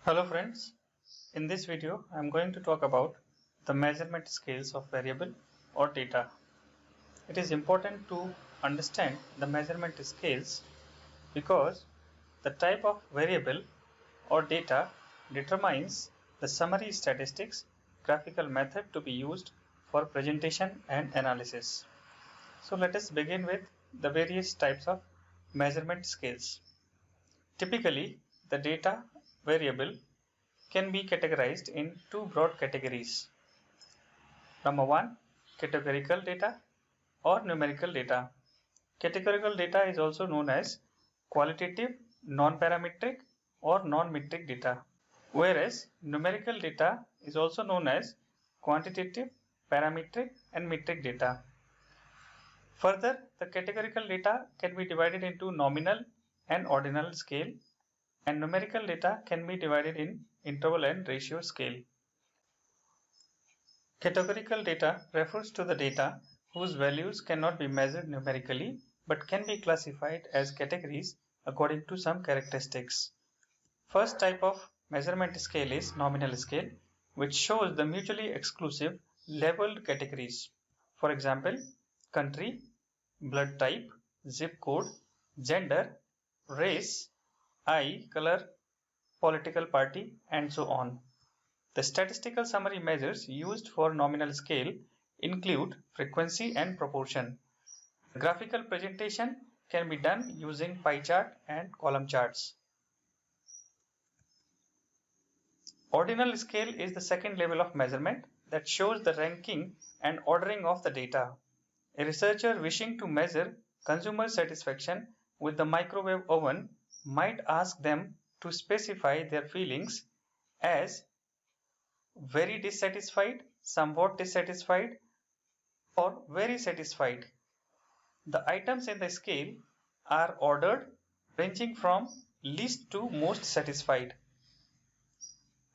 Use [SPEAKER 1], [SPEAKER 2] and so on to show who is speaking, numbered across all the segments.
[SPEAKER 1] Hello friends, in this video I am going to talk about the measurement scales of variable or data. It is important to understand the measurement scales because the type of variable or data determines the summary statistics graphical method to be used for presentation and analysis. So let us begin with the various types of measurement scales. Typically, the data variable can be categorized in two broad categories. Number one, categorical data or numerical data. Categorical data is also known as qualitative, non-parametric or non-metric data, whereas numerical data is also known as quantitative, parametric and metric data. Further, the categorical data can be divided into nominal and ordinal scale, and numerical data can be divided in interval and ratio scale. Categorical data refers to the data whose values cannot be measured numerically but can be classified as categories according to some characteristics. First type of measurement scale is nominal scale, which shows the mutually exclusive labeled categories. For example, country, blood type, zip code, gender, race, eye color, political party, and so on. The statistical summary measures used for nominal scale include frequency and proportion. The graphical presentation can be done using pie chart and column charts. Ordinal scale is the second level of measurement that shows the ranking and ordering of the data. A researcher wishing to measure consumer satisfaction with the microwave oven might ask them to specify their feelings as very dissatisfied, somewhat dissatisfied, or very satisfied. The items in the scale are ordered ranging from least to most satisfied.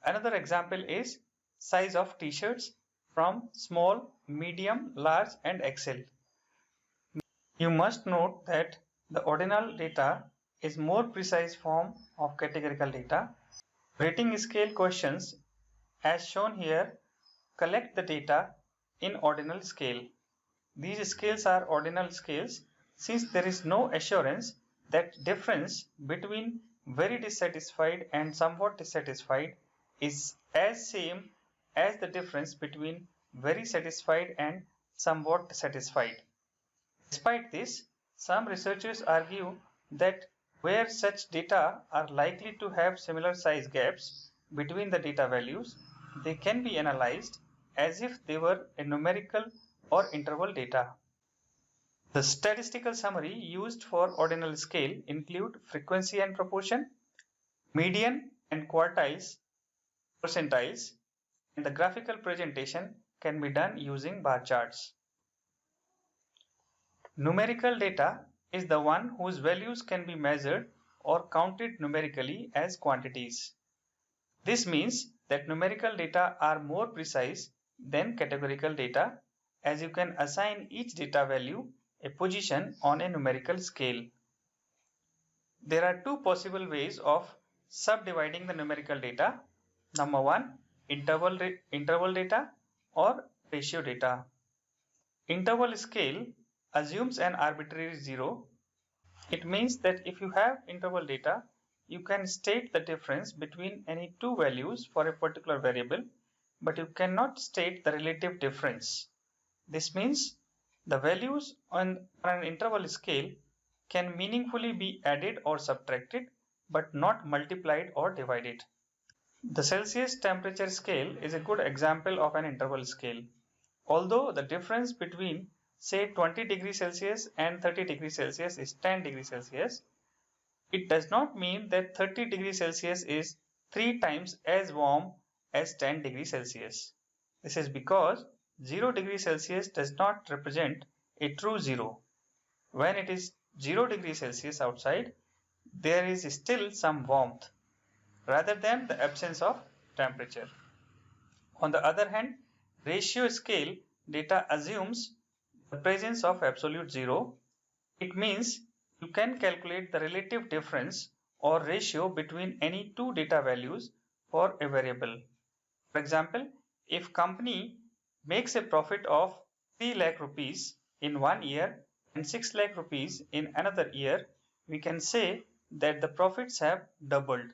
[SPEAKER 1] Another example is size of t-shirts from small, medium, large and XL. You must note that the ordinal data is more precise form of categorical data. Rating scale questions as shown here collect the data in ordinal scale. These scales are ordinal scales since there is no assurance that difference between very dissatisfied and somewhat dissatisfied is as same as the difference between very satisfied and somewhat satisfied. Despite this, some researchers argue that where such data are likely to have similar size gaps between the data values, they can be analyzed as if they were a numerical or interval data. The statistical summary used for ordinal scale include frequency and proportion, median and quartiles, percentiles, and the graphical presentation can be done using bar charts. Numerical data is the one whose values can be measured or counted numerically as quantities. This means that numerical data are more precise than categorical data, as you can assign each data value a position on a numerical scale. There are two possible ways of subdividing the numerical data. Number one, interval data or ratio data. Interval scale assumes an arbitrary zero. It means that if you have interval data, you can state the difference between any two values for a particular variable, but you cannot state the relative difference. This means the values on an interval scale can meaningfully be added or subtracted, but not multiplied or divided. The Celsius temperature scale is a good example of an interval scale. Although the difference between say 20 degrees Celsius and 30 degrees Celsius is 10 degrees Celsius, it does not mean that 30 degrees Celsius is 3 times as warm as 10 degrees Celsius. This is because 0 degrees Celsius does not represent a true zero. When it is 0 degrees Celsius outside, there is still some warmth rather than the absence of temperature. On the other hand, ratio scale data assumes the presence of absolute zero. It means you can calculate the relative difference or ratio between any two data values for a variable. For example, if company makes a profit of 3 lakh rupees in 1 year and 6 lakh rupees in another year, we can say that the profits have doubled.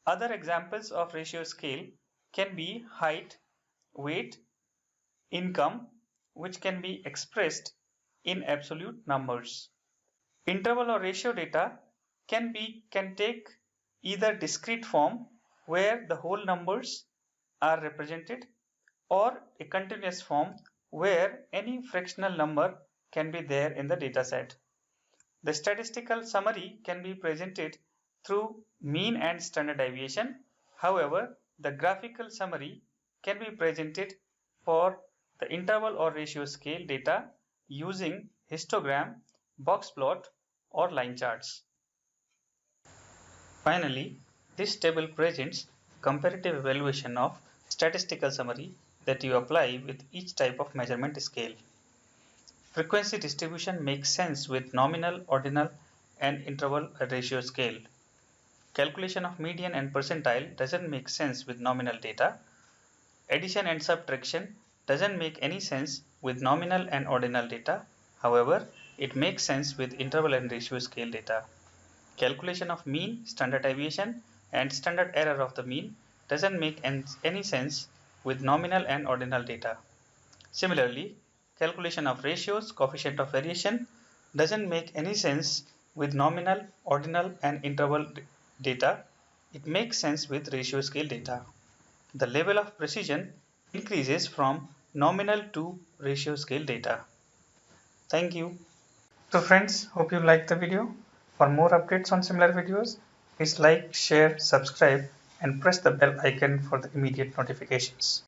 [SPEAKER 1] Other examples of ratio scale can be height, weight, income, which can be expressed in absolute numbers. Interval or ratio data can take either discrete form where the whole numbers are represented, or a continuous form where any fractional number can be there in the dataset. The statistical summary can be presented through mean and standard deviation. However, the graphical summary can be presented for the interval or ratio scale data using histogram, box plot, or line charts. Finally, this table presents comparative evaluation of statistical summary that you apply with each type of measurement scale. Frequency distribution makes sense with nominal, ordinal, and interval ratio scale. Calculation of median and percentile doesn't make sense with nominal data. Addition and subtraction doesn't make any sense with nominal and ordinal data. However, it makes sense with interval and ratio scale data. Calculation of mean, standard deviation, and standard error of the mean doesn't make any sense with nominal and ordinal data. Similarly, calculation of ratios, coefficient of variation doesn't make any sense with nominal, ordinal, and interval data. It makes sense with ratio scale data. The level of precision increases from nominal to ratio scale data. Thank you. So friends, hope you liked the video. For more updates on similar videos, please like, share, subscribe, and press the bell icon for the immediate notifications.